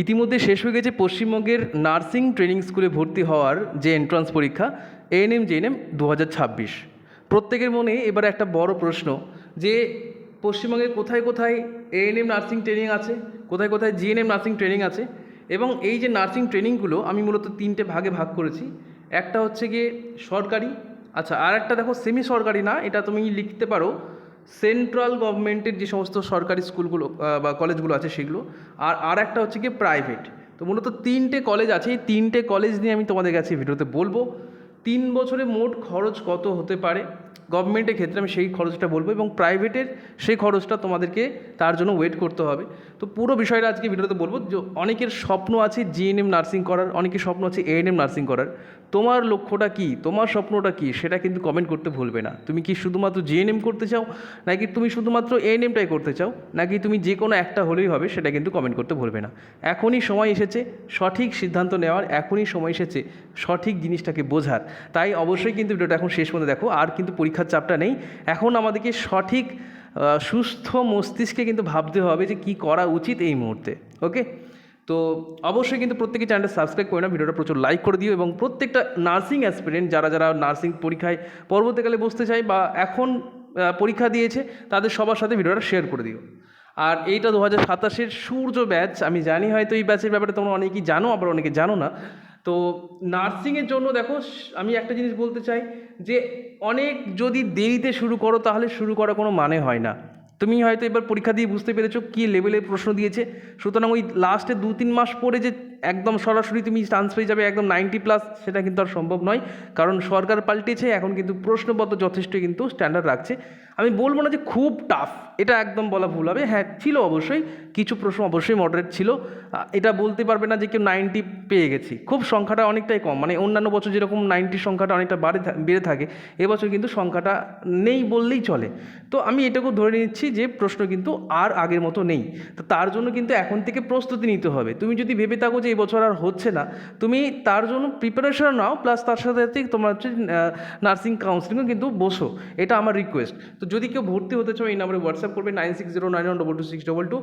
ইতিমধ্যে শেষ হয়ে গেছে পশ্চিমবঙ্গের নার্সিং ট্রেনিং স্কুলে ভর্তি হওয়ার যে এন্ট্রান্স পরীক্ষা এএনএম জেএনএম 2026। প্রত্যেকের মনে এবার একটা বড় প্রশ্ন যে পশ্চিমবঙ্গে কোথায় কোথায় এএনএম নার্সিং ট্রেনিং আছে, কোথায় কোথায় জিএনএম নার্সিং ট্রেনিং আছে। এবং এই যে নার্সিং ট্রেনিংগুলো আমি মূলত তিনটে ভাগে ভাগ করেছি। একটা হচ্ছে গিয়ে সরকারি, আচ্ছা, আর একটা দেখো সেমি সরকারি না, এটা তুমি লিখতে পারো সেন্ট্রাল গভর্নমেন্টের যে সমস্ত সরকারি স্কুলগুলো বা কলেজগুলো আছে সেগুলো, আর একটা হচ্ছে কি প্রাইভেট। তো মূলত তিনটে কলেজ আছে, এই তিনটে কলেজ নিয়ে আমি তোমাদের কাছে ভিডিওতে বলবো। 3 বছরে মোট খরচ কত হতে পারে গভর্নমেন্টের ক্ষেত্রে, আমি সেই খরচটা বলবো, এবং প্রাইভেটের সেই খরচটা তোমাদেরকে তার জন্য ওয়েট করতে হবে। তো পুরো বিষয়টা আজকে ভিডিওতে বলবো। যে অনেকের স্বপ্ন আছে জিএনএম নার্সিং করার, অনেকের স্বপ্ন আছে এএনএম নার্সিং করার। তোমার লক্ষ্যটা কি, তোমার স্বপ্নটা কি, সেটা কিন্তু কমেন্ট করতে ভুলবে না। তুমি কি শুধুমাত্র জিএনএম করতে চাও, নাকি তুমি শুধুমাত্র এএনএমটাই করতে চাও, নাকি তুমি যে কোনো একটা হলেই হবে, সেটা কিন্তু কমেন্ট করতে ভুলবে না। এখনই সময় এসেছে সঠিক সিদ্ধান্ত নেওয়ার, এখনই সময় এসেছে সঠিক জিনিসটাকে বোঝার। তাই অবশ্যই কিন্তু ভিডিওটা এখন শেষ পর্যন্ত দেখো। আর কিন্তু পরীক্ষার চাপটা নেই, এখন আমাদেরকে সঠিক সুস্থ মস্তিষ্কে কিন্তু ভাবতে হবে যে কী করা উচিত এই মুহূর্তে। ওকে, তো অবশ্যই কিন্তু প্রত্যেকে চ্যানেলটা সাবস্ক্রাইব করে না, ভিডিওটা প্রচুর লাইক করে দিও, এবং প্রত্যেকটা নার্সিং অ্যাসপিরেন্ট যারা যারা নার্সিং পরীক্ষায় পরবর্তীকালে বসতে চায় বা এখন পরীক্ষা দিয়েছে, তাদের সবার সাথে ভিডিওটা শেয়ার করে দিও। আর এইটা 2027-এর সূর্য ব্যাচ। আমি জানি হয়তো এই ব্যাচের ব্যাপারে তোমরা অনেকেই জানো, আবার অনেকে জানো না। তো নার্সিংয়ের জন্য দেখো, আমি একটা জিনিস বলতে চাই যে অনেক যদি দেরিতে শুরু করো তাহলে শুরু করার কোনো মানে হয় না। তুমি হয়তো এবার পরীক্ষা দিয়ে বুঝতে পেরেছো কী লেভেলের প্রশ্ন দিয়েছে, সুতরাং ওই লাস্টে 2-3 মাস পরে যে একদম সরাসরি তুমি চান্স পেয়ে যাবে একদম 90+, সেটা কিন্তু আর সম্ভব নয়। কারণ সরকার পাল্টেছে, এখন কিন্তু প্রশ্নপত্র যথেষ্ট কিন্তু স্ট্যান্ডার্ড রাখছে। আমি বলবো না যে খুব টাফ, এটা একদম বলা ভুল হবে। হ্যাঁ, ছিল অবশ্যই কিছু প্রশ্ন অবশ্যই মডারেট ছিল, এটা বলতে পারবে না যে কেউ 90 পেয়ে গেছি। খুব সংখ্যাটা অনেকটাই কম, মানে অন্যান্য বছর যেরকম 90 সংখ্যাটা অনেকটা বেড়ে থাকে, এবছর কিন্তু সংখ্যাটা নেই বললেই চলে। তো আমি এটাকেও ধরে নিচ্ছি যে প্রশ্ন কিন্তু আর আগের মতো নেই। তো তার জন্য কিন্তু এখন থেকে প্রস্তুতি নিতে হবে। তুমি যদি ভেবে থাকো যে এই বছর আর হচ্ছে না, তুমি তার জন্য প্রিপারেশন নাও, প্লাস তার সাথে সাথে তোমার হচ্ছে নার্সিং কাউন্সিলিংও কিন্তু বসো, এটা আমার রিকোয়েস্ট। তো যদি কেউ ভর্তি হতে চাও এই নাম্বারে হোয়াটসঅ্যাপ করবে 9609122622।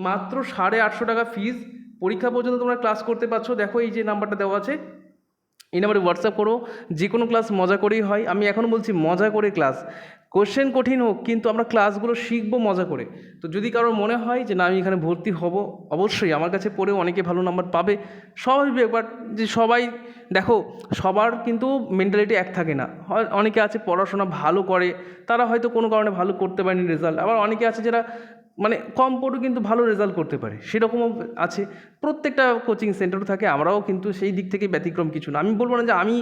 মাত্র 850 টাকা ফিজ, পরীক্ষা পর্যন্ত তোমরা ক্লাস করতে পারছো। দেখো এই যে নাম্বারটা দেওয়া আছে, এই নাম্বারে হোয়াটসঅ্যাপ করো। যে কোনো ক্লাস মজা করেই হয়, আমি এখনও বলছি মজা করে ক্লাস। কোশ্চেন কঠিন হোক, কিন্তু আমরা ক্লাসগুলো শিখবো মজা করে। তো যদি কারোর মনে হয় যে না আমি এখানে ভর্তি হব, অবশ্যই আমার কাছে পড়েও অনেকে ভালো নাম্বার পাবে, স্বাভাবিক। বাট যে সবাই, দেখো সবার কিন্তু মেন্টালিটি এক থাকে না। অনেকে আছে পড়াশোনা ভালো করে, তারা হয়তো কোনো কারণে ভালো করতে পারেনি রেজাল্ট, আবার অনেকে আছে যারা মানে কম পড়েও কিন্তু ভালো রেজাল্ট করতে পারে, সেরকমও আছে। প্রত্যেকটা কোচিং সেন্টার থাকে, আমরাও কিন্তু সেই দিক থেকে ব্যতিক্রম কিছু না। আমি বলবো না যে আমি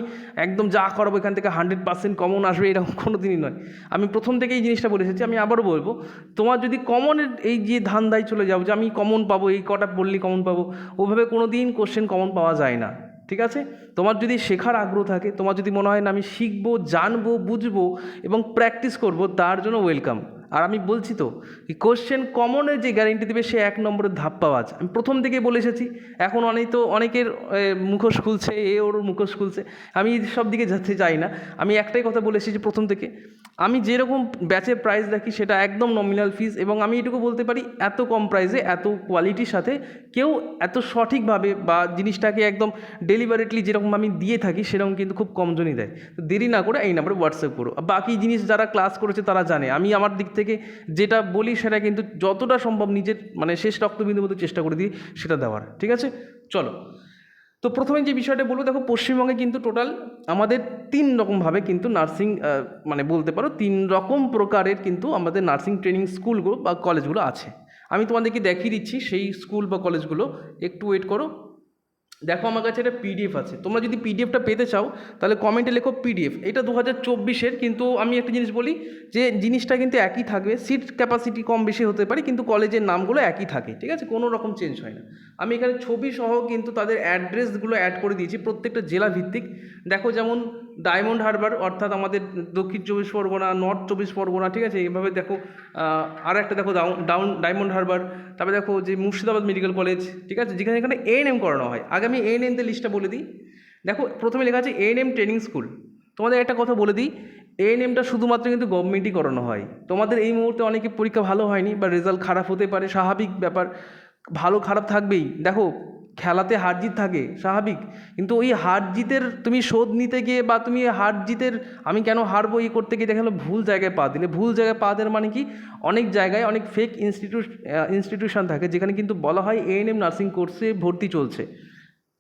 একদম যা করাবো এখান থেকে 100% কমন আসবে, এরকম কোনো দিনই নয়। আমি প্রথম থেকে এই জিনিসটা বলে এসেছি, আমি আবারও বলবো, তোমার যদি কমনের এই যে ধান্দায় চলে যাও যে আমি কমন পাবো, এই কটা পড়লেই কমন পাবো, ওভাবে কোনো দিন কোশ্চেন কমন পাওয়া যায় না। ঠিক আছে, তোমার যদি শেখার আগ্রহ থাকে, তোমার যদি মনে হয় না আমি শিখবো, জানবো, বুঝবো এবং প্র্যাকটিস করব, তার জন্য ওয়েলকাম। আর আমি বলছি তো, এই কোশ্চেন কমনের যে গ্যারেন্টি দেবে সে 1 নম্বরের ধাপ্পাবাজ। আমি প্রথম থেকেই বলে এসেছি। এখন অনেকের মুখোশ খুলছে, ওর মুখোশ খুলছে, আমি সব দিকে যেতে চাই না। আমি একটাই কথা বলে এসেছি প্রথম থেকে, আমি যেরকম ব্যাচের প্রাইস রাখি সেটা একদম নমিনাল ফিস, এবং আমি এটুকু বলতে পারি এত কম প্রাইসে এত কোয়ালিটির সাথে কেউ এত সঠিকভাবে বা জিনিসটাকে একদম ডেলিভারেটলি যেরকম আমি দিয়ে থাকি সেরকম কিন্তু খুব কমজনই দেয়। তো দেরি না করে এই নাম্বারে হোয়াটসঅ্যাপ করো। বাকি জিনিস যারা ক্লাস করেছে তারা জানে আমি আমার দিক থেকে যেটা বলি সেটা কিন্তু যতটা সম্ভব নিজের মানে শেষ রক্তবিন্দুর মতো চেষ্টা করে দিই সেটা দেওয়ার। ঠিক আছে, চলো। তো প্রথমে যে বিষয়টা বলবো, দেখো পশ্চিমবঙ্গে কিন্তু টোটাল আমাদের 3 রকমভাবে কিন্তু নার্সিং মানে বলতে পারো 3 রকম প্রকারের কিন্তু আমাদের নার্সিং ট্রেনিং স্কুলগুলো বা কলেজগুলো আছে। আমি তোমাদেরকে দেখিয়ে দিচ্ছি সেই স্কুল বা কলেজগুলো, একটু ওয়েট করো। দেখো আমার কাছে একটা পিডিএফ আছে, তোমরা যদি পিডিএফটা পেতে চাও তাহলে কমেন্টে লেখো পিডিএফ। এটা 2024-এর, কিন্তু আমি একটা জিনিস বলি যে জিনিসটা কিন্তু একই থাকবে, সিট ক্যাপাসিটি কম বেশি হতে পারে, কিন্তু কলেজের নামগুলো একই থাকে। ঠিক আছে, কোনো রকম চেঞ্জ হয় না। আমি এখানে ছবি সহ কিন্তু তাদের অ্যাড্রেসগুলো অ্যাড করে দিয়েছি, প্রত্যেকটা জেলা ভিত্তিক। দেখো যেমন ডায়মন্ড হারবার, অর্থাৎ আমাদের দক্ষিণ 24 পরগনা, নর্থ 24 পরগনা, ঠিক আছে, এইভাবে দেখো। আর একটা দেখো ডায়মন্ড হারবার। তারপরে দেখো যে মুর্শিদাবাদ মেডিকেল কলেজ, ঠিক আছে, যেখানে এখানে এএনএম করানো হয়। আগে আমি এএনএমদের লিস্টটা বলে দিই। দেখো প্রথমে লেখা আছে এএনএম ট্রেনিং স্কুল। তোমাদের একটা কথা বলে দিই, এএনএমটা শুধুমাত্র কিন্তু গভর্নমেন্টই করানো হয়। তোমাদের এই মুহূর্তে অনেকে পরীক্ষা ভালো হয়নি বা রেজাল্ট খারাপ হতে পারে, স্বাভাবিক ব্যাপার, ভালো খারাপ থাকবেই। দেখো খেলাতে হার জিত থাকে স্বাভাবিক, কিন্তু ওই হার জিতের তুমি শোধ নিতে গিয়ে বা তুমি হার জিতের আমি কেন হারবো এই করতে গিয়ে দেখা গেলো ভুল জায়গায় পা দিলে। ভুল জায়গায় পা দেওয়ার মানে কি, অনেক জায়গায় অনেক ফেক ইনস্টিটিউশন থাকে যেখানে কিন্তু বলা হয় এএনএম নার্সিং কোর্সে ভর্তি চলছে।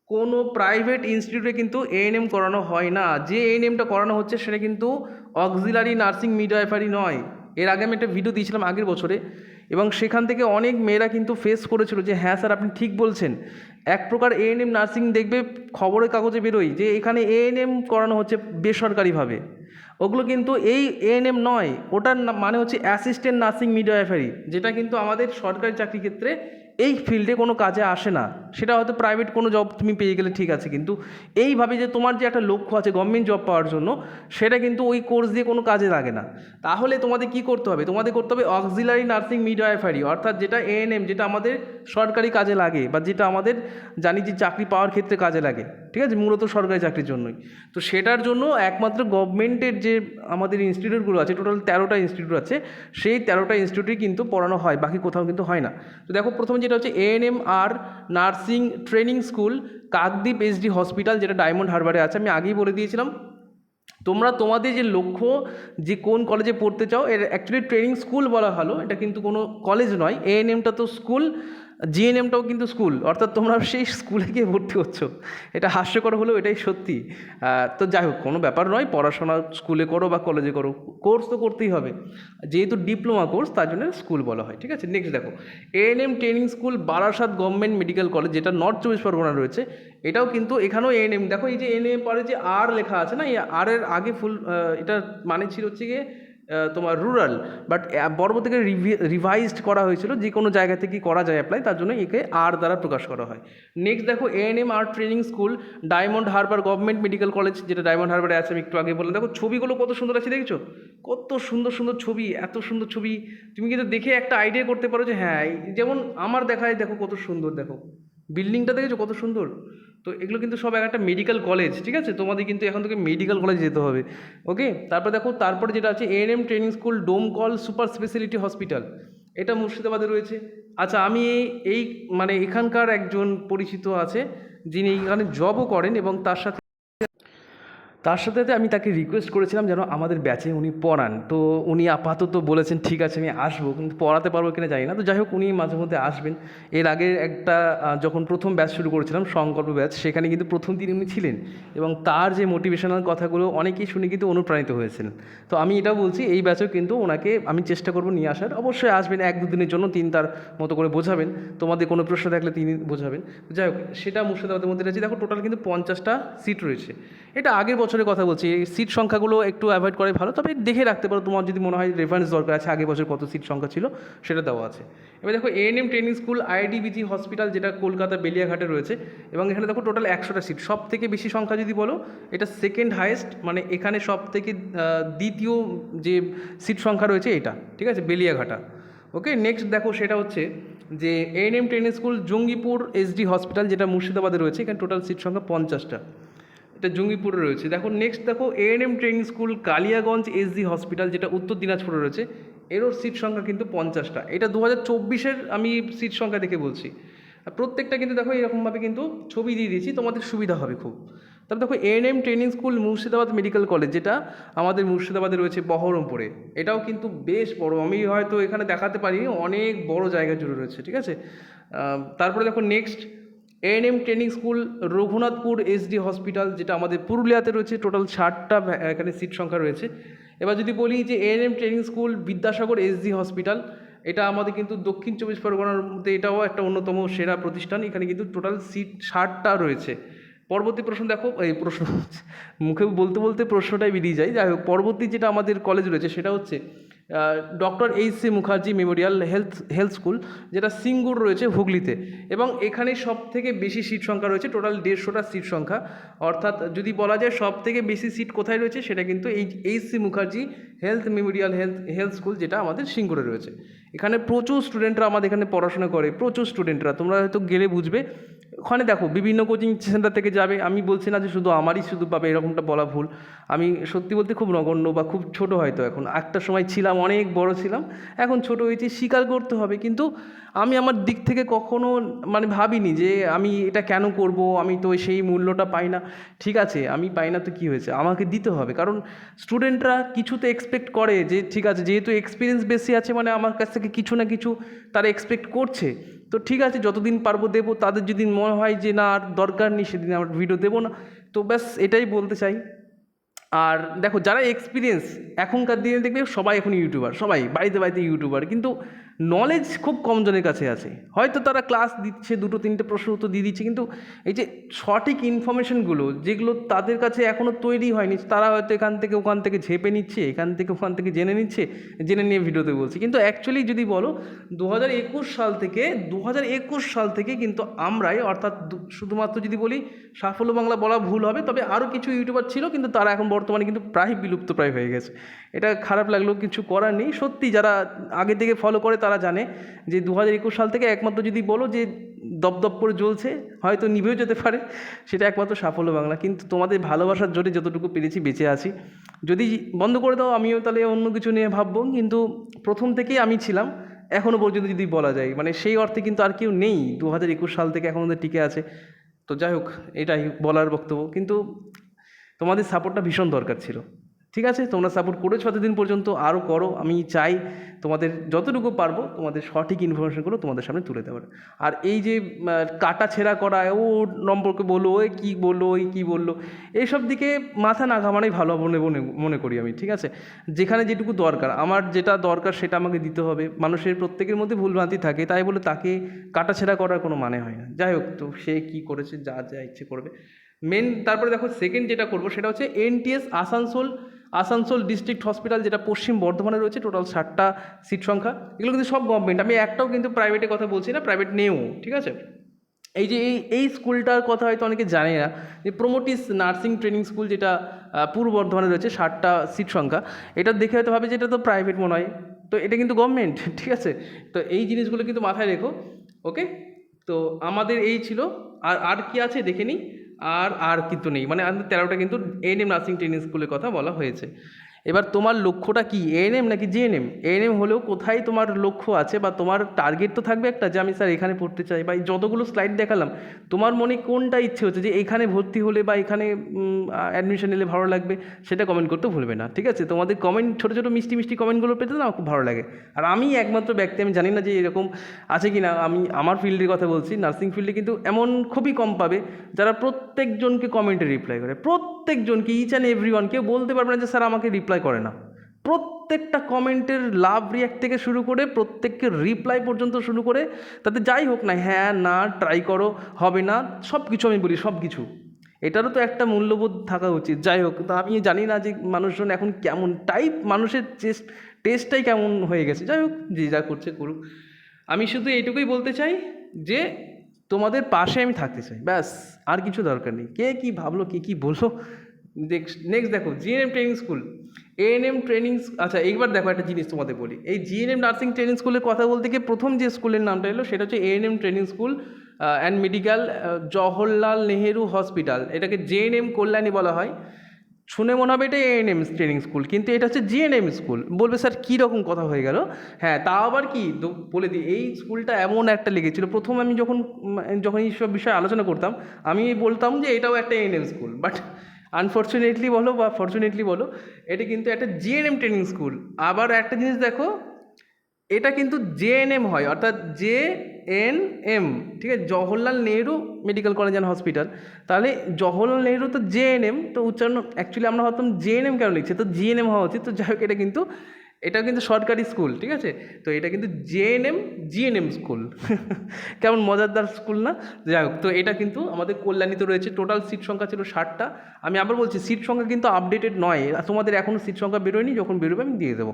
কোনো প্রাইভেট ইনস্টিটিউটে কিন্তু এএনএম করানো হয় না। যে এএনএমটা করানো হচ্ছে সেটা কিন্তু অক্সিলারি নার্সিং মিডওয়াইফারি নয়। এর আগে আমি একটা ভিডিও দিয়েছিলাম আগের বছরে, এবং সেখান থেকে অনেক মেয়েরা কিন্তু ফেস করেছিল যে হ্যাঁ স্যার আপনি ঠিক বলছেন। এক প্রকার এএনএম নার্সিং দেখবে খবরের কাগজে বেরোয় যে এখানে এএনএম করানো হচ্ছে বেসরকারিভাবে, ওগুলো কিন্তু এই এএনএম নয়, ওটার মানে হচ্ছে অ্যাসিস্ট্যান্ট নার্সিং মিডওয়াইফারি, যেটা কিন্তু আমাদের সরকারি চাকরি ক্ষেত্রে এই ফিল্ডে কোনো কাজে আসে না। সেটা হয়তো প্রাইভেট কোনো জব তুমি পেয়ে গেলে ঠিক আছে, কিন্তু এইভাবে যে তোমার যে একটা লক্ষ্য আছে গভর্নমেন্ট জব পাওয়ার জন্য, সেটা কিন্তু ওই কোর্স দিয়ে কোনো কাজে লাগে না। তাহলে তোমাদের কি করতে হবে, তোমাদের করতে হবে অক্সিলারি নার্সিং মিডওয়াইফারি, অর্থাৎ যেটা এএনএম, যেটা আমাদের সরকারি কাজে লাগে বা যেটা আমাদের জানি যে চাকরি পাওয়ার ক্ষেত্রে কাজে লাগে, ঠিক আছে, মূলত সরকারি চাকরির জন্যই। তো সেটার জন্য একমাত্র গভর্নমেন্টের যে আমাদের ইনস্টিটিউটগুলো আছে, টোটাল 13টা ইনস্টিটিউট আছে, সেই 13টা ইনস্টিটিউটেই কিন্তু পড়ানো হয়, বাকি কোথাও কিন্তু হয় না। তো দেখো প্রথমে যেটা হচ্ছে ANMR nursing training school Kakdwip SD hospital, যেটা ডায়মন্ড হারবারে আছে। আমি আগেই বলে দিয়েছিলাম, তোমরা তোমাদের যে লক্ষ্য যে কোন কলেজে পড়তে চাও, এর অ্যাকচুয়ালি ট্রেনিং স্কুল বলা ভালো, এটা কিন্তু কোনো কলেজ নয়। এএনএমটা তো স্কুল, জিএনএমটাও কিন্তু স্কুল, অর্থাৎ তোমরা সেই স্কুলে গিয়ে ভর্তি হচ্ছ। এটা হাস্যকর হলেও এটাই সত্যি। তো যাই হোক, কোনো ব্যাপার নয়, পড়াশোনা স্কুলে করো বা কলেজে করো, কোর্স তো করতেই হবে, যেহেতু ডিপ্লোমা কোর্স তার জন্য স্কুল বলা হয়, ঠিক আছে। নেক্সট দেখো ANM training school Barasat government medical college, যেটা নর্থ চব্বিশ পরগনা রয়েছে। এটাও কিন্তু এখানেও এএনএম, দেখো এই যে এএনএম পরে যে আর লেখা আছে না, এই আর এর আগে ফুল এটা মানে ছিল হচ্ছে গিয়ে তোমার রুরাল, বাট পরবর্তীতে রিভাইজড করা হয়েছিল যে কোনো জায়গা থেকে করা যায় অ্যাপ্লাই, তার জন্য একে আর দ্বারা প্রকাশ করা হয়। নেক্সট দেখো ANM R training school Diamond Harbour government medical college, যেটা ডায়মন্ড হারবারে আছে, আমি একটু আগে বললাম। দেখো ছবিগুলো কত সুন্দর আছে, দেখছো কত সুন্দর সুন্দর ছবি, এত সুন্দর ছবি তুমি কিন্তু দেখে একটা আইডিয়া করতে পারো যে হ্যাঁ, যেমন আমার দেখায় দেখো কত সুন্দর, দেখো বিল্ডিংটা দেখেছো কত সুন্দর। তো এগুলো কিন্তু সব একটা মেডিকেল কলেজ, ঠিক আছে, তোমাদের কিন্তু এখন থেকে মেডিকেল কলেজ যেতে হবে, ওকে। তারপর দেখো তারপরে যেটা আছে ANM training school Domkol super speciality hospital, এটা মুর্শিদাবাদে রয়েছে। আচ্ছা, আমি এই মানে এখানকার একজন পরিচিত আছে যিনি এখানে জবও করেন, এবং তার সাথে আমি তাকে রিকোয়েস্ট করেছিলাম যেন আমাদের ব্যাচে উনি পড়ান। তো উনি আপাতত বলেছেন ঠিক আছে আমি আসবো, কিন্তু পড়াতে পারবো কিনা জানি না। তো যাই হোক, উনি মাঝে মধ্যে আসবেন। এর আগে একটা যখন প্রথম ব্যাচ শুরু করেছিলাম সংকল্প ব্যাচ, সেখানে কিন্তু প্রথম দিন উনি ছিলেন, এবং তার যে মোটিভেশনাল কথাগুলো অনেকেই শুনে কিন্তু অনুপ্রাণিত হয়েছেন। তো আমি এটা বলছি এই ব্যাচেও কিন্তু ওনাকে আমি চেষ্টা করবো নিয়ে আসার। অবশ্যই আসবেন 1-2 দিনের জন্য, তিনি তার মতো করে বোঝাবেন, তোমাদের কোনো প্রশ্ন থাকলে তিনি বোঝাবেন। যাই হোক, সেটা মুর্শিদাবাদের মধ্যে রয়েছে। দেখো টোটাল কিন্তু 50টা সিট রয়েছে। এটা আগের বছরের কথা বলছি, এই সিট সংখ্যাগুলো একটু অ্যাভয়েড করাই ভালো, তবে দেখে রাখতে পারো, তোমার যদি মনে হয় রেফারেন্স দরকার আছে আগের বছর কত সিট সংখ্যা ছিল সেটা দেওয়া আছে। এবার দেখো এএনএম ট্রেনিং স্কুল আইডিবিজি হসপিটাল, যেটা কলকাতা বেলিয়াঘাটে রয়েছে, এবং এখানে দেখো টোটাল 100টা সিট। সব থেকে বেশি সংখ্যা যদি বলো, এটা সেকেন্ড হাইয়েস্ট, মানে এখানে সব থেকে দ্বিতীয় যে সিট সংখ্যা রয়েছে এটা, ঠিক আছে, বেলিয়াঘাটা, ওকে। নেক্সট দেখো সেটা হচ্ছে যে ANM training school Jangipur SD hospital, যেটা মুর্শিদাবাদে রয়েছে, এখানে টোটাল সিট সংখ্যা 50টা, এটা জঙ্গিপুরে রয়েছে। দেখো নেক্সট দেখো ANM training school Kaliaganj SD hospital, যেটা উত্তর দিনাজপুরে রয়েছে, এরও সিট সংখ্যা কিন্তু 50টা। এটা 2024-এর আমি সিট সংখ্যা দেখে বলছি। আর প্রত্যেকটা কিন্তু দেখো এরকমভাবে কিন্তু ছবি দিয়ে দিয়েছি, তোমাদের সুবিধা হবে খুব। তারপর দেখো ANM training school Murshidabad medical college, যেটা আমাদের মুর্শিদাবাদে রয়েছে বহরমপুরে, এটাও কিন্তু বেশ বড়, আমি হয়তো এখানে দেখাতে পারি, অনেক বড় জায়গা জুড়ে রয়েছে, ঠিক আছে। তারপরে দেখো next ANM training school Raghunathpur SD hospital, যেটা আমাদের পুরুলিয়াতে রয়েছে, টোটাল 60টা এখানে সিট সংখ্যা রয়েছে। এবার যদি বলি যে ANM training school Vidyasagar SD hospital, এটা আমাদের কিন্তু দক্ষিণ চব্বিশ পরগনার মধ্যে এটাও একটা অন্যতম সেরা প্রতিষ্ঠান, এখানে কিন্তু টোটাল সিট 60টা রয়েছে। পরবর্তী প্রশ্ন দেখো, এই প্রশ্ন মুখে বলতে বলতে প্রশ্নটাই বেরিয়ে যায়। যাই হোক, পরবর্তী যেটা আমাদের কলেজ রয়েছে সেটা হচ্ছে doctor HC. Mukherjee memorial health school, যেটা সিঙ্গুর রয়েছে হুগলিতে, এবং এখানে সব থেকে বেশি সিট সংখ্যা রয়েছে, টোটাল 150টা সিট সংখ্যা। অর্থাৎ যদি বলা যায় সব থেকে বেশি সিট কোথায় রয়েছে, সেটা কিন্তু এই HC. Mukherjee health memorial health school, যেটা আমাদের সিঙ্গুরে রয়েছে। এখানে প্রচুর স্টুডেন্টরা আমাদের এখানে পড়াশোনা করে, প্রচুর স্টুডেন্টরা, তোমরা হয়তো গেলে বুঝবে। ওখানে দেখো বিভিন্ন কোচিং সেন্টার থেকে যাবে, আমি বলছি না যে শুধু আমারই শুধু পাবে, এরকমটা বলা ভুল। আমি সত্যি বলতে খুব নগণ্য বা খুব ছোট হয়তো এখন, একটা সময় ছিলাম অনেক বড় ছিলাম, এখন ছোট হয়েছি, স্বীকার করতে হবে। কিন্তু আমি আমার দিক থেকে কখনো মানে ভাবিনি যে আমি এটা কেন করব, আমি তো সেই মূল্যটা পাই না। ঠিক আছে, আমি পাই না তো কী হয়েছে, আমাকে দিতে হবে, কারণ স্টুডেন্টরা কিছুতে এক্সপেক্ট করে যে ঠিক আছে, যেহেতু এক্সপিরিয়েন্স বেশি আছে মানে আমার কাছ থেকে কিছু না কিছু তারা এক্সপেক্ট করছে, তো ঠিক আছে যতদিন পারবো দেবো। তাদের যদি মনে হয় যে না আর দরকার নেই, সেদিন আমার ভিডিও দেবো না। তো ব্যাস এটাই বলতে চাই। আর দেখো, যারা এক্সপিরিয়েন্স, এখনকার দিনে দেখবে সবাই এখন ইউটিউবার, সবাই বাড়িতে বাড়িতে ইউটিউবার, কিন্তু নলেজ খুব কম জনের কাছে আছে। হয়তো তারা ক্লাস দিচ্ছে, দুটো তিনটে প্রশ্ন উত্তর দিয়ে দিচ্ছে, কিন্তু এই যে সঠিক ইনফরমেশনগুলো যেগুলো তাদের কাছে এখনও তৈরি হয়নি, তারা হয়তো এখান থেকে ওখান থেকে ঝেপে নিচ্ছে, এখান থেকে ওখান থেকে জেনে নিচ্ছে, জেনে নিয়ে ভিডিওতে বলছি। কিন্তু অ্যাকচুয়ালি যদি বলো 2021 সাল থেকে কিন্তু আমরাই, অর্থাৎ শুধুমাত্র যদি বলি সাফল্য বাংলা বলা ভুল হবে, তবে আরও কিছু ইউটিউবার ছিল, কিন্তু তারা এখন বর্তমানে কিন্তু প্রায় বিলুপ্ত প্রায় হয়ে গেছে। এটা খারাপ লাগলেও কিছু করার নেই। সত্যি যারা আগে থেকে ফলো করে তারা জানে যে 2021 সাল থেকে একমাত্র যদি বলো যে দপদপ করে জ্বলছে, হয়তো নিভেও যেতে পারে, সেটা একমাত্র সাফল্য বাংলা। কিন্তু তোমাদের ভালোবাসার জোরে যতটুকু পেরেছি বেঁচে আছি। যদি বন্ধ করে দাও আমিও তাহলে অন্য কিছু নিয়ে ভাববো, কিন্তু প্রথম থেকেই আমি ছিলাম এখনও পর্যন্ত যদি বলা যায়, মানে সেই অর্থে কিন্তু আর কেউ নেই 2021 সাল থেকে এখন আমাদের টিকে আছে। তো যাই হোক, এটাই বলার বক্তব্য। কিন্তু তোমাদের সাপোর্টটা ভীষণ দরকার ছিল। ঠিক আছে, তোমরা সাপোর্ট করেছো এতদিন পর্যন্ত, আরও করো। আমি চাই তোমাদের যতটুকু পারবো তোমাদের সঠিক ইনফরমেশনগুলো তোমাদের সামনে তুলে দেওয়ার। আর এই যে কাটা ছেঁড়া করা, ও নম্বরকে বললো, ওই কী বললো, ওই কী বললো, এইসব দিকে মাথা না ঘামানোই ভালো মনে মনে করি আমি। ঠিক আছে, যেখানে যেটুকু দরকার, আমার যেটা দরকার সেটা আমাকে দিতে হবে। মানুষের প্রত্যেকের মধ্যে ভুলভ্রান্তি থাকে, তাই বলে তাকে কাটা ছেঁড়া করার কোনো মানে হয় না। যাই হোক, তো সে কী করেছে, যা যা ইচ্ছে করবে। মেন তারপরে দেখো সেকেন্ড যেটা করবো সেটা হচ্ছে এনটিএস আসানসোল ডিস্ট্রিক্ট হসপিটাল, যেটা পশ্চিম বর্ধমানে রয়েছে। টোটাল 60টা সিট সংখ্যা, এগুলো কিন্তু সব গভর্নমেন্ট, আমি একটাও কিন্তু প্রাইভেটের কথা বলছি না, প্রাইভেট নেও। ঠিক আছে, এই যে এই স্কুলটার কথা হয়তো অনেকে জানে না, যে প্রোমোটিস নার্সিং ট্রেনিং স্কুল, যেটা পূর্ব বর্ধমানে রয়েছে, 60টা সিট সংখ্যা। এটা দেখে হয়তো ভাবে যে এটা তো প্রাইভেট মনে হয়, তো এটা কিন্তু গভর্নমেন্ট। ঠিক আছে, তো এই জিনিসগুলো কিন্তু মাথায় রেখো। ওকে, তো আমাদের এই ছিল। আর কি আছে দেখে নিই। আর কিন্তু নেই, মানে আমাদের 13টা কিন্তু এএনএম নার্সিং ট্রেনিং স্কুলের কথা বলা হয়েছে। এবার তোমার লক্ষ্যটা কি, এএনএম নাকি জিএনএম? এএনএম হলেও কোথায় তোমার লক্ষ্য আছে বা তোমার টার্গেট তো থাকবে একটা, যে আমি স্যার এখানে পড়তে চাই, বা এই যতগুলো স্লাইড দেখালাম তোমার মনে কোনটা ইচ্ছে হচ্ছে যে এখানে ভর্তি হলে বা এখানে অ্যাডমিশন নিলে ভালো লাগবে, সেটা কমেন্ট করতে ভুলবে না। ঠিক আছে, তোমাদের কমেন্ট, ছোটো ছোটো মিষ্টি মিষ্টি কমেন্টগুলো পেতে না আমার খুব ভালো লাগে। আর আমি একমাত্র ব্যক্তি, আমি জানি না যে এরকম আছে কি না, আমি আমার ফিল্ডের কথা বলছি, নার্সিং ফিল্ডে কিন্তু এমন খুবই কম পাবে যারা প্রত্যেকজনকে কমেন্টে রিপ্লাই করে, প্রত্যেকজনকে, ইচ অ্যান্ড এভরিওয়ান। কেউ বলতে পারবে না যে স্যার আমাকে রিপ্লাই করে না। প্রত্যেকটা কমেন্টের লাভ রিয়াক্ট থেকে শুরু করে প্রত্যেককে রিপ্লাই পর্যন্ত শুরু করে, তাতে যাই হোক না, হ্যাঁ না, ট্রাই করো, হবে না, সব কিছু আমি বলি, সব কিছু। এটারও তো একটা মূল্যবোধ থাকা উচিত। যাই হোক, তো আমি জানি না যে মানুষজন এখন কেমন টাইপ, মানুষের টেস্টটাই কেমন হয়ে গেছে। যাই হোক, যে যা করছে করুক। আমি শুধু এইটুকুই বলতে চাই যে তোমাদের পাশে আমি থাকতে চাই, ব্যাস, আর কিছু দরকার নেই। কে কী ভাবলো, কে কী বললো। নেক্সট দেখো, GNM training school, ANM training. আচ্ছা, এইবার দেখো একটা জিনিস তোমাদের বলি, এই জিএনএম নার্সিং ট্রেনিং স্কুলের কথা বলতে গিয়ে প্রথম যে স্কুলের নামটা এলো সেটা হচ্ছে ANM training school and medical Jawaharlal Nehru hospital. এটাকে জেএনএম কল্যাণী বলা হয়। শুনে মনে হবে এটা এএনএম ট্রেনিং স্কুল, কিন্তু এটা হচ্ছে জিএনএম স্কুল। বলবে স্যার কী রকম কথা হয়ে গেল? হ্যাঁ, তা আবার কি বলে দিই, এই স্কুলটা এমন একটা লেগেছিল, প্রথম আমি যখন এইসব বিষয়ে আলোচনা করতাম, আমি বলতাম যে এটাও একটা এএনএম স্কুল, বাট আনফর্চুনেটলি বলো বা ফর্চুনেটলি বলো, এটা কিন্তু একটা জিএনএম ট্রেনিং স্কুল। আবার একটা জিনিস দেখো, এটা কিন্তু জেএনএম হয়, অর্থাৎ জেএনএম। ঠিক আছে, Jawaharlal Nehru medical college and hospital. তাহলে জওহরলাল নেহরু তো জেএনএম, তো উচ্চারণ অ্যাকচুয়ালি আমরা ভাবতাম জেএনএম কেন লিখছে, তো জিএনএম হওয়া উচিত। তো যাই হোক, এটাও কিন্তু সরকারি স্কুল। ঠিক আছে, তো এটা কিন্তু জিএনএম স্কুল। কেমন মজাদার স্কুল না? যাই হোক, তো এটা কিন্তু আমাদের কল্যাণীতে রয়েছে। টোটাল সিট সংখ্যা ছিল 60টা। আমি আবার বলছি, সিট সংখ্যা কিন্তু আপডেটেড নয়, তোমাদের এখনও সিট সংখ্যা বেরোয়নি, যখন বেরোবে আমি দিয়ে দেবো।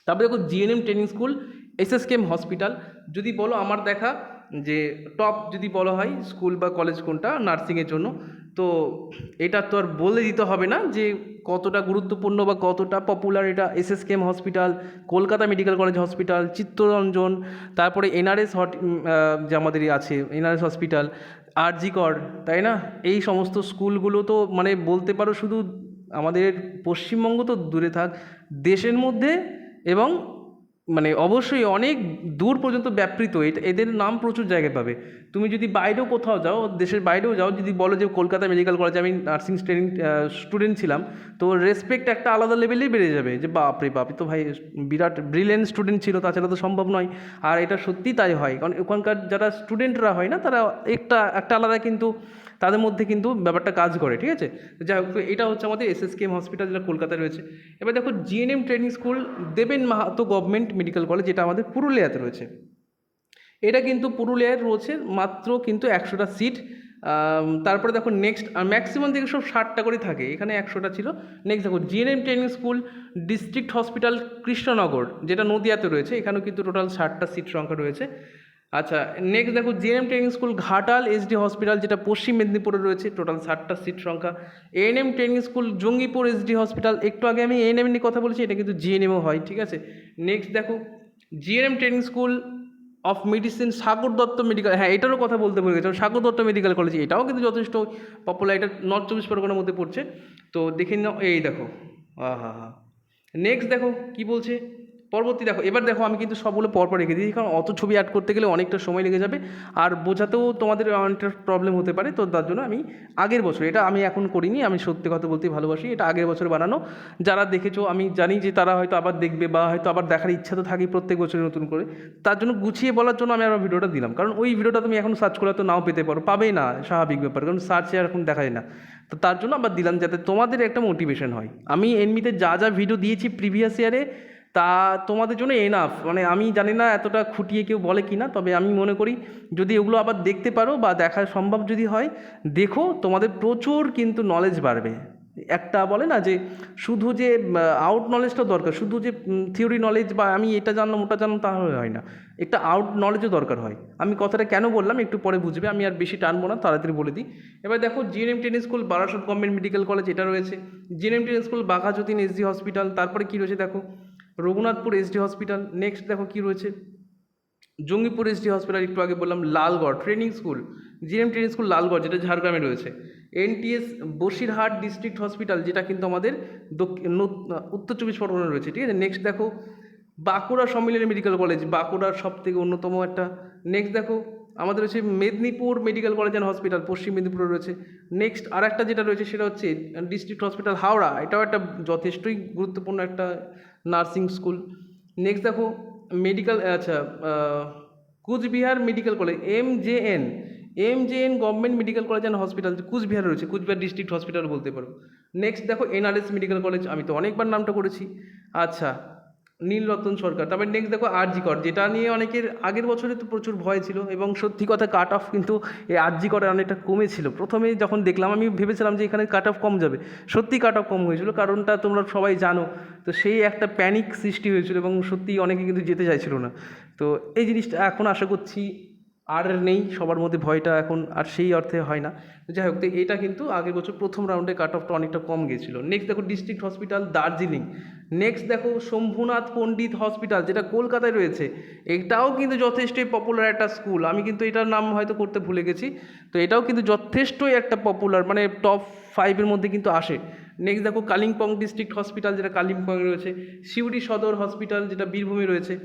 তারপরে দেখো GNM training school, SSKM hospital. যদি বলো আমার দেখা যে টপ যদি বলা হয় স্কুল বা কলেজ কোনটা নার্সিংয়ের জন্য, তো এটা তো আর বলে দিতে হবে না যে কতটা গুরুত্বপূর্ণ বা কতটা পপুলার এটা। SSKM hospital, Kolkata medical college hospital, Chittaranjan, তারপরে এনআরএস যে আমাদেরই আছে এনআরএস হসপিটাল, আরজি কর, তাই না? এই সমস্ত স্কুলগুলো তো মানে বলতে পারো শুধু আমাদের পশ্চিমবঙ্গ তো দূরে থাক, দেশের মধ্যে এবং মানে অবশ্যই অনেক দূর পর্যন্ত ব্যাপৃত। এদের নাম প্রচুর জায়গায় পাবে। তুমি যদি বাইরেও কোথাও যাও, দেশের বাইরেও যাও, যদি বলো যে কলকাতা মেডিকেল কলেজে আমি নার্সিং ট্রেনিং স্টুডেন্ট ছিলাম, তো রেসপেক্ট একটা আলাদা লেভেলেই বেড়ে যাবে যে বাপ রে বাপ, তো ভাই বিরাট ব্রিলিয়েন্ট স্টুডেন্ট ছিল, তাছাড়া তো সম্ভব নয়। আর এটা সত্যিই তাই হয়, কারণ ওখানকার যারা স্টুডেন্টরা হয় না, তারা একটা আলাদা কিন্তু তাদের মধ্যে কিন্তু ব্যাপারটা কাজ করে, ঠিক আছে? যাই হোক, এটা হচ্ছে আমাদের এসএসকেএম হসপিটাল, যেটা কলকাতায় রয়েছে। এবার দেখো জিএনএম ট্রেনিং স্কুল দেবেন মাহাতো গভর্নমেন্ট মেডিকেল কলেজ, যেটা আমাদের পুরুলিয়াতে রয়েছে। এটা কিন্তু পুরুলিয়ায় রয়েছে মাত্র কিন্তু 100টা সিট। তারপরে দেখো নেক্সট, ম্যাক্সিমাম দিকে সব 60টা করে থাকে, এখানে 100টা ছিল। নেক্সট দেখো GNM training school district hospital Krishnanagar, যেটা নদিয়াতে রয়েছে, এখানেও কিন্তু টোটাল 60টা সিট সংখ্যা রয়েছে। আচ্ছা, নেক্সট দেখো GNM training school Ghatal SD hospital, যেটা পশ্চিম মেদিনীপুরে রয়েছে, টোটাল 60টা সিট সংখ্যা। ANM training school Jangipur SD hospital, একটু আগে আমি এএনএম নিয়ে কথা বলেছি, এটা কিন্তু জিএনএমও হয়, ঠিক আছে? নেক্সট দেখো GNM training school of medicine Sagar Dutta medical, হ্যাঁ এটারও কথা বলতে ভুলে গেছিলাম, সাগর দত্ত মেডিকেল কলেজ, এটাও কিন্তু যথেষ্ট পপুলার, এটা নর্থ 24 পরগনার মধ্যে পড়ছে। তো দেখে নাও, এই দেখো, হা। নেক্সট দেখো কি বলছে পরবর্তী, দেখো এবার দেখো আমি কিন্তু সবগুলো পরপর রেখে দিয়েছি, কারণ অত ছবি অ্যাড করতে গেলে অনেকটা সময় লেগে যাবে, আর বোঝাতেও তোমাদের অনেকটা প্রবলেম হতে পারে। তো তার জন্য আমি আগের বছর, এটা আমি এখন করিনি, আমি সত্যি কথা বলতেই ভালোবাসি, এটা আগের বছর বানানো। যারা দেখেছো আমি জানি যে তারা হয়তো আবার দেখবে, বা হয়তো আবার দেখার ইচ্ছা তো থাকেই প্রত্যেক বছরই নতুন করে। তার জন্য গুছিয়ে বলার জন্য আমি আমার ভিডিওটা দিলাম, কারণ ওই ভিডিওটা তুমি এখন সার্চ করে তো নাও পেতে পারো, পাবেই না, স্বাভাবিক ব্যাপার, কারণ সার্চে এখন দেখা যায় না। তো তার জন্য আবার দিলাম, যাতে তোমাদের একটা মোটিভেশন হয়। আমি এমনিতে যা যা ভিডিও দিয়েছি প্রিভিয়াস ইয়ারে, তা তোমাদের জন্য এনাফ। মানে আমি জানি না এতটা খুঁটিয়ে কেউ বলে কি না, তবে আমি মনে করি যদি এগুলো আবার দেখতে পারো বা দেখা সম্ভব যদি হয়, দেখো, তোমাদের প্রচুর কিন্তু নলেজ বাড়বে। একটা বলে না যে শুধু যে আউট নলেজটা দরকার, শুধু যে থিওরি নলেজ বা আমি এটা জানলাম ওটা জানলাম তাহলে হয় না, একটা আউট নলেজও দরকার হয়। আমি কথাটা কেন বললাম একটু পরে বুঝবে, আমি আর বেশি টানবো না, তাড়াতাড়ি বলে দিই। এবার দেখো GNM training school Barasat government medical college, এটা রয়েছে। GNM training school Baghajatin SD hospital, তারপরে কী রয়েছে দেখো রঘুনাথপুর এসডি হসপিটাল। নেক্সট দেখো কী রয়েছে জঙ্গিপুর এসডি হসপিটাল, একটু আগে বললাম Lalgarh training school, GM training school Lalgarh, যেটা ঝাড়গ্রামে রয়েছে। এনটিএস বসিরহাট ডিস্ট্রিক্ট হসপিটাল, যেটা কিন্তু আমাদের উত্তর 24 পরগনা রয়েছে, ঠিক আছে? নেক্সট দেখো বাঁকুড়া সম্মিলনী মেডিকেল কলেজ, বাঁকুড়ার সব থেকে অন্যতম একটা। নেক্সট দেখো আমাদের রয়েছে Medinipur medical college and hospital, পশ্চিম মেদিনীপুরে রয়েছে। নেক্সট আর একটা যেটা রয়েছে সেটা হচ্ছে ডিস্ট্রিক্ট হসপিটাল হাওড়া, এটাও একটা যথেষ্টই গুরুত্বপূর্ণ একটা নার্সিং স্কুল। নেক্সট দেখো মেডিকেল, আচ্ছা, Coochbehar medical college MJN government medical college and hospital, Coochbehar রয়েছে, কুচবিহার ডিস্ট্রিক্ট হসপিটাল বলতে পারো। নেক্সট দেখো এনআরএস মেডিকেল কলেজ, আমি তো অনেকবার নামটা করেছি। আচ্ছা, নীলরতন সরকার। তারপরে নেক্সট দেখো আরজি কর, যেটা নিয়ে অনেকের আগের বছরে তো প্রচুর ভয় ছিল, এবং সত্যি কথা কাট অফ কিন্তু এই আরজি করে অনেকটা কমেছিল। প্রথমে যখন দেখলাম আমি ভেবেছিলাম যে এখানে কাট অফ কম যাবে, সত্যি কাট অফ কম হয়েছিল, কারণটা তোমরা সবাই জানো। তো সেই একটা প্যানিক সৃষ্টি হয়েছিল, এবং সত্যি অনেকে কিন্তু যেতে চাইছিল না। তো এই জিনিসটা এখন আশা করছি আর নেই, সবার মধ্যে ভয়টা এখন আর সেই অর্থে হয় না। যাই হোক, তো এটা কিন্তু আগের বছর প্রথম রাউন্ডে কাট অফটা অনেকটা কম গিয়েছিল। নেক্সট দেখো ডিস্ট্রিক্ট হসপিটাল দার্জিলিং। নেক্সট দেখো শম্ভুনাথ পণ্ডিত হসপিটাল, যেটা কলকাতায় রয়েছে, এটাও কিন্তু যথেষ্টই পপুলার একটা স্কুল। আমি কিন্তু এটার নাম হয়তো করতে ভুলে গেছি, তো এটাও কিন্তু যথেষ্টই একটা পপুলার, মানে টপ 5-এর মধ্যে কিন্তু আসে। নেক্সট দেখো কালিম্পং ডিস্ট্রিক্ট হসপিটাল, যেটা কালিম্পংয়ে রয়েছে। সিউড়ি সদর হসপিটাল, যেটা বীরভূমে রয়েছে।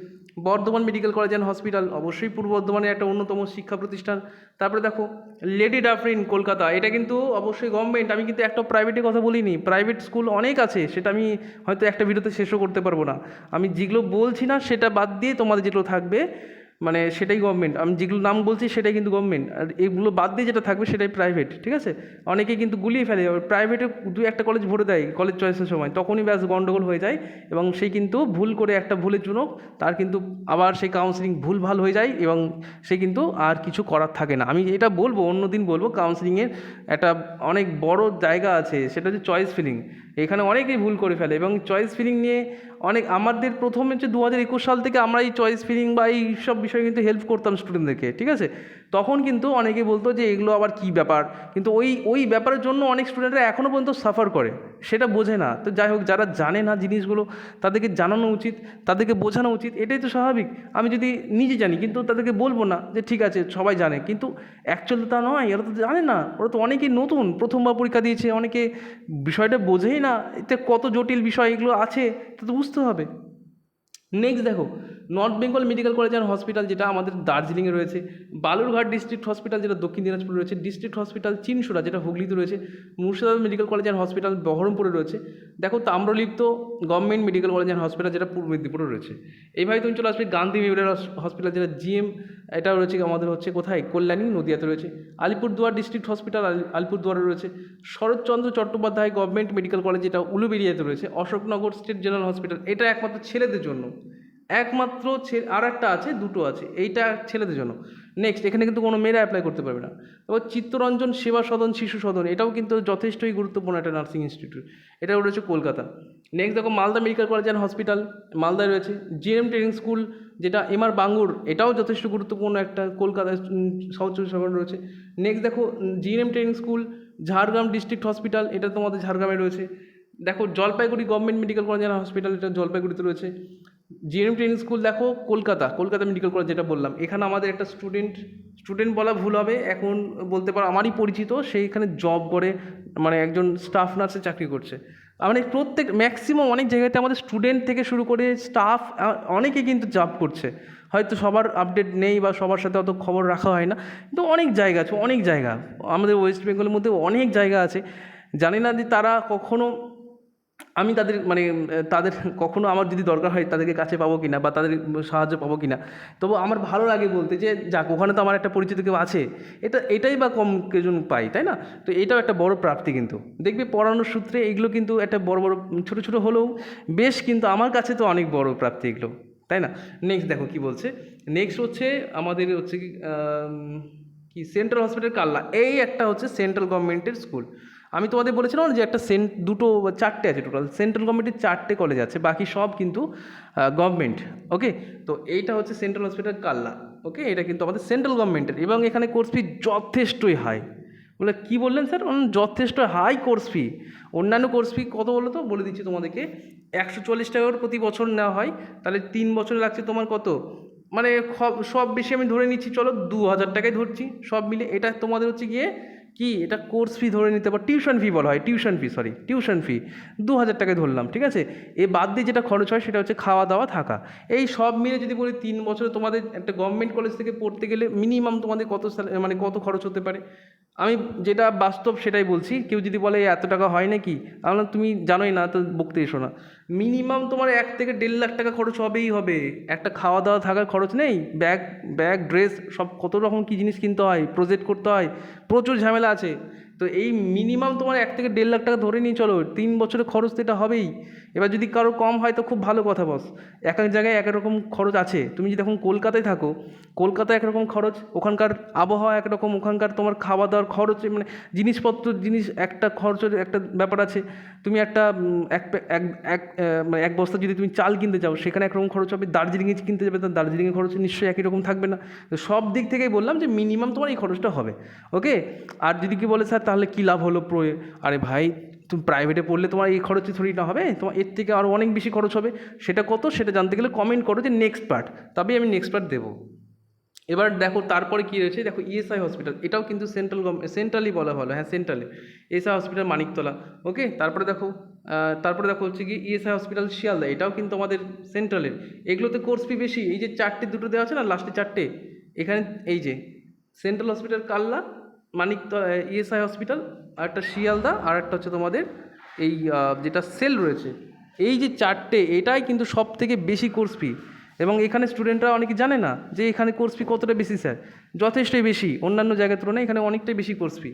Bardhaman medical college and hospital, অবশ্যই পূর্ব বর্ধমানের একটা অন্যতম শিক্ষা প্রতিষ্ঠান। তারপরে দেখো লেডি ডাফরিন কলকাতা, এটা কিন্তু অবশ্যই গভর্নমেন্ট, আমি কিন্তু একটা প্রাইভেটের কথা বলিনি, প্রাইভেট স্কুল অনেক আছে, সেটা আমি হয়তো একটা ভিডিওতে শেষও করতে পারবো না। আমি যেগুলো বলছি না সেটা বাদ দিয়ে তোমাদের যেগুলো থাকবে মানে সেটাই গভর্নমেন্ট, আমি যেগুলো নাম বলছি সেটাই কিন্তু গভর্নমেন্ট, আর এগুলো বাদ দিয়ে যেটা থাকবে সেটাই প্রাইভেট, ঠিক আছে? অনেকে কিন্তু গুলিয়ে ফেলে, প্রাইভেটে 2-1টা কলেজ ভরে দেয় কলেজ চয়েসের সময়, তখনই ব্যাস গন্ডগোল হয়ে যায়, এবং সেই কিন্তু ভুল করে একটা ভুলের জন্য তার কিন্তু আবার সেই কাউন্সিলিং ভুলভাল হয়ে যায়, এবং সে কিন্তু আর কিছু করার থাকে না। আমি এটা বলবো, অন্য দিন বলবো, কাউন্সিলিংয়ের একটা অনেক বড় জায়গা আছে, সেটা হচ্ছে চয়েস ফিলিং। এখানে অনেকেই ভুল করে ফেলে এবং চয়েস ফিলিং নিয়ে অনেক আমাদের প্রথমে হচ্ছে 2021 সাল থেকে আমরা এই চয়েস ফিলিং বা এই সব বিষয়ে কিন্তু হেল্প করতাম স্টুডেন্টদেরকে, ঠিক আছে। তখন কিন্তু অনেকে বলতো যে এগুলো আবার কী ব্যাপার, কিন্তু ওই ব্যাপারের জন্য অনেক স্টুডেন্টরা এখনও পর্যন্ত সাফার করে, সেটা বোঝে না। তো যাই হোক, যারা জানে না জিনিসগুলো তাদেরকে জানানো উচিত, তাদেরকে বোঝানো উচিত, এটাই তো স্বাভাবিক। আমি যদি নিজে জানি কিন্তু তাদেরকে বলবো না যে ঠিক আছে সবাই জানে, কিন্তু অ্যাকচুয়ালি তা নয়, ওরা তো জানে না, ওরা তো অনেকেই নতুন, প্রথমবার পরীক্ষা দিয়েছে, অনেকে বিষয়টা বোঝেই না, এতে কত জটিল বিষয় এগুলো আছে, তা তো বুঝতে হবে। নেক্সট দেখো, north Bengal medical college and hospital যেটা আমাদের দার্জিলিংয়ে রয়েছে, বালুরঘাট ডিস্ট্রিক্ট হসপিটাল যেটা দক্ষিণ দিনাজপুরে রয়েছে, ডিস্ট্রিক্ট হসপিটাল চিনসুরা যেটা হুগলিতে রয়েছে, Murshidabad medical college and hospital বহরমপুরে রয়েছে। দেখো, Tamralipta government medical college and hospital যেটা পূর্ব মেদিনীপুরে রয়েছে। এইভাবে তুমি চলে আসবে গান্ধী মেমোরিয়াল হসপিটাল যেটা জিএম, এটা রয়েছে আমাদের হচ্ছে কোথায়, কল্যাণী নদিয়াতে রয়েছে। আলিপুরদুয়ার ডিস্ট্রিক্ট হসপিটাল আলিপুরদুয়ারে রয়েছে। Saratchandra Chattopadhyay government medical college যেটা উলুবেড়িয়াতে রয়েছে। অশোকনগর স্টেট জেনারেল হসপিটাল, এটা একমাত্র ছেলেদের জন্য, একমাত্র আর একটা আছে, দুটো আছে, এইটা ছেলেদের জন্য। নেক্সট, এখানে কিন্তু কোনো মেয়েরা অ্যাপ্লাই করতে পারবে না। তারপর চিত্তরঞ্জন সেবা সদন শিশু সদন, এটাও কিন্তু যথেষ্টই গুরুত্বপূর্ণ একটা নার্সিং ইনস্টিটিউট, এটাও রয়েছে কলকাতা। নেক্সট দেখো, Malda medical college and hospital মালদায় রয়েছে। জিএম ট্রেনিং স্কুল যেটা এমআর বাঙ্গুর, এটাও যথেষ্ট গুরুত্বপূর্ণ একটা, কলকাতায় সাউথ চব্বিশ পরগনা রয়েছে। নেক্সট দেখো, GM training school Jhargram district hospital, এটা তোমাদের ঝাড়গ্রামে রয়েছে। দেখো, Jalpaiguri government medical college and hospital, এটা জলপাইগুড়িতে রয়েছে। জিএম ট্রেনিং স্কুল দেখো কলকাতা মেডিকেল কলেজ যেটা বললাম, এখানে আমাদের একটা স্টুডেন্ট বলা ভুল হবে, এখন বলতে পারো আমারই পরিচিত, সেইখানে জব করে, মানে একজন স্টাফ নার্সে চাকরি করছে। মানে প্রত্যেক ম্যাক্সিমাম অনেক জায়গাতে আমাদের স্টুডেন্ট থেকে শুরু করে স্টাফ অনেকে কিন্তু জব করছে। হয়তো সবার আপডেট নেই বা সবার সাথে অত খবর রাখা হয় না, কিন্তু অনেক জায়গা আছে, অনেক জায়গা আমাদের ওয়েস্ট বেঙ্গলের মধ্যে অনেক জায়গা আছে। জানি না যে তারা কখনো, আমি তাদের কখনো আমার যদি দরকার হয় তাদেরকে কাছে পাবো কিনা বা তাদের সাহায্য পাবো কিনা, তবু আমার ভালো লাগে বলতে যে যাক, ওখানে তো আমার একটা পরিচিত কেউ আছে, এটাই বা কম কেজন পাই, তাই না? তো এটাও একটা বড় প্রাপ্তি, কিন্তু দেখবে পড়ানোর সূত্রে এগুলো কিন্তু একটা বড় ছোটো ছোটো হলেও বেশ, কিন্তু আমার কাছে তো অনেক বড় প্রাপ্তি এগুলো, তাই না? নেক্সট দেখো কি বলছে, নেক্সট হচ্ছে আমাদের হচ্ছে কি সেন্ট্রাল হসপিটাল কাল্লা, এই একটা হচ্ছে সেন্ট্রাল গভর্নমেন্টের স্কুল। আমি তোমাদের বলেছিলাম যে একটা দুটো বা চারটে আছে, টোটাল সেন্ট্রাল গভর্নমেন্টের 4টে কলেজ আছে, বাকি সব কিন্তু গভর্নমেন্ট। ওকে, তো এইটা হচ্ছে সেন্ট্রাল হসপিটাল কাল্লা। ওকে, এটা কিন্তু আমাদের সেন্ট্রাল গভর্নমেন্টের, এবং এখানে কোর্স ফি যথেষ্টই হাই। বলে কী বললেন স্যার? যথেষ্ট হাই কোর্স ফি। অন্যান্য কোর্স ফি কত বলো তো, বলে দিচ্ছি তোমাদেরকে। 140 টাকা করে প্রতি বছর নেওয়া হয়, তাহলে 3 বছরে লাগছে তোমার কত, মানে সব বেশি আমি ধরে নিচ্ছি, চলো 2000 টাকায় ধরছি সব মিলে। এটা তোমাদের হচ্ছে গিয়ে কি, এটা কোর্স ফি ধরে নিতে পারো, টিউশন ফি বলা হয়, টিউশন ফি 2000 টাকায় ধরলাম, ঠিক আছে। এ বাদ দিয়ে যেটা খরচ হয় সেটা হচ্ছে খাওয়া দাওয়া থাকা, এই সব মিলে যদি বলি 3 বছরে তোমাদের একটা গভর্নমেন্ট কলেজ থেকে পড়তে গেলে মিনিমাম তোমাদের কত খরচ হতে পারে। আমি যেটা বাস্তব সেটাই বলছি, কেউ যদি বলে এত টাকা হয় নাকি, আমরা তুমি জানোই না, তো বকতে এসো না। মিনিমাম তোমার 1 থেকে 1.5 লাখ টাকা খরচ হবেই হবে। একটা খাওয়া দাওয়া থাকার খরচ নেই, ব্যাগ ড্রেস সব কত রকম কী জিনিস কিনতে হয়, প্রজেক্ট করতে হয়, প্রচুর ঝামেলা আছে। তো এই মিনিমাম তোমার 1 থেকে 1.5 লাখ টাকা ধরে নিয়ে চলো, 3 বছরের খরচ তো এটা হবেই। এবার যদি কারো কম হয় তো খুব ভালো কথা, বস। এক এক জায়গায় এক এক রকম খরচ আছে। তুমি যদি এখন কলকাতায় থাকো, কলকাতায় একরকম খরচ, ওখানকার আবহাওয়া একরকম, ওখানকার তোমার খাওয়া দাওয়ার খরচ, মানে জিনিসপত্র একটা খরচের একটা ব্যাপার আছে। তুমি একটা এক বস্তা যদি তুমি চাল কিনতে যাও, সেখানে একরকম খরচ হবে। দার্জিলিংয়ে কিনতে যাবে, তো দার্জিলিংয়ের খরচ নিশ্চয়ই একই রকম থাকবে না। তো সব দিক থেকেই বললাম যে মিনিমাম তোমার এই খরচটা হবে। ওকে, আর যদি কি বলে স্যার তাহলে কী লাভ হলো আরে ভাই, তুমি প্রাইভেটে পড়লে তোমার এই খরচে থোড়ি না হবে, তোমার এর থেকে আরও অনেক বেশি খরচ হবে। সেটা কত, সেটা জানতে গেলে কমেন্ট করো যে নেক্সট পার্ট, তবেই আমি নেক্সট পার্ট দেবো। এবার দেখো তারপরে কী রয়েছে, দেখো ইএসআই হসপিটাল, এটাও কিন্তু সেন্ট্রালি বলা ভালো, হ্যাঁ সেন্ট্রালে। ESI hospital Maniktala. ওকে, তারপরে দেখো হচ্ছে কি ইএসআই হসপিটাল শিয়ালদা, এটাও কিন্তু আমাদের সেন্ট্রালের। এগুলোতে কোর্স ফি বেশি, এই যে দুটো দেওয়া আছে না লাস্টে 4টে, এখানে এই যে সেন্ট্রাল হসপিটাল কাল্লা, মানিকতলা ইএসআই হসপিটাল, আর একটা শিয়ালদা, আর একটা হচ্ছে তোমাদের এই যেটা সেল রয়েছে, এই যে 4টে, এটাই কিন্তু সব থেকে বেশি কোর্স ফি। এবং এখানে স্টুডেন্টরা অনেকে জানে না যে এখানে কোর্স ফি কতটা বেশি স্যার, যথেষ্টই বেশি, অন্যান্য জায়গার তুলনায় এখানে অনেকটাই বেশি কোর্স ফি।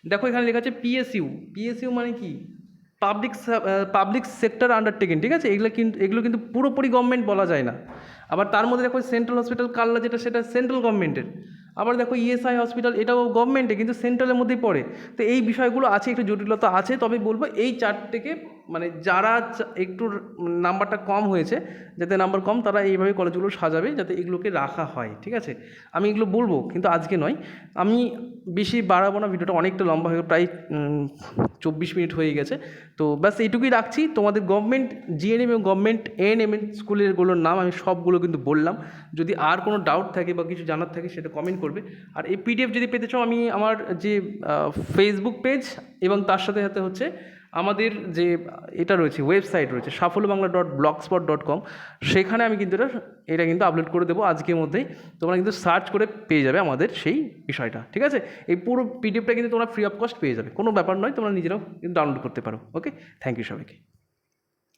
দেখো এখানে লেখা আছে পিএসইউ মানে কি, পাবলিক সেক্টর আন্ডারটেকিং, ঠিক আছে। এগুলো কিন্তু পুরোপুরি গভর্নমেন্ট বলা যায় না। আবার তার মধ্যে দেখো সেন্ট্রাল হসপিটাল কাল্লা, যেটা সেটা সেন্ট্রাল গভর্নমেন্টের। আবার দেখো ইএসআই হসপিটাল, এটাও গভর্নমেন্টে কিন্তু সেন্ট্রালের মধ্যেই পড়ে। তো এই বিষয়গুলো আছে, একটু জটিলতা আছে, তবে বলবো এই 4 থেকে মানে যারা একটু নাম্বারটা কম হয়েছে, যাতে নাম্বার কম তারা এইভাবে কলেজগুলো সাজাবে যাতে এগুলোকে রাখা হয়, ঠিক আছে। আমি এগুলো বলবো কিন্তু আজকে নয়, আমি বেশি বাড়াবো না, ভিডিওটা অনেকটা লম্বা হয়ে প্রায় 24 মিনিট হয়ে গেছে। তো ব্যাস এইটুকুই রাখছি। তোমাদের গভর্নমেন্ট জিএনএম এবং গভর্নমেন্ট এএনএম স্কুলেরগুলোর নাম আমি সবগুলো কিন্তু বললাম। যদি আর কোনো ডাউট থাকে বা কিছু জানার থাকে সেটা কমেন্ট করবে। আর এই পিডিএফ যদি পেতে চাও, আমি আমার যে ফেসবুক পেজ এবং তার সাথে সাথে হচ্ছে আমাদের যে এটা রয়েছে ওয়েবসাইট রয়েছে সাফল্যবাংলা.blogspot.com, সেখানে আমি কিন্তু এটা কিন্তু আপলোড করে দেবো আজকের মধ্যেই। তোমরা কিন্তু সার্চ করে পেয়ে যাবে আমাদের সেই বিষয়টা, ঠিক আছে। এই পুরো পিডিএফটা কিন্তু তোমরা ফ্রি অফ কস্ট পেয়ে যাবে, কোনো ব্যাপার নয়, তোমরা নিজেরাও কিন্তু ডাউনলোড করতে পারো। ওকে, থ্যাংক ইউ সবাইকে।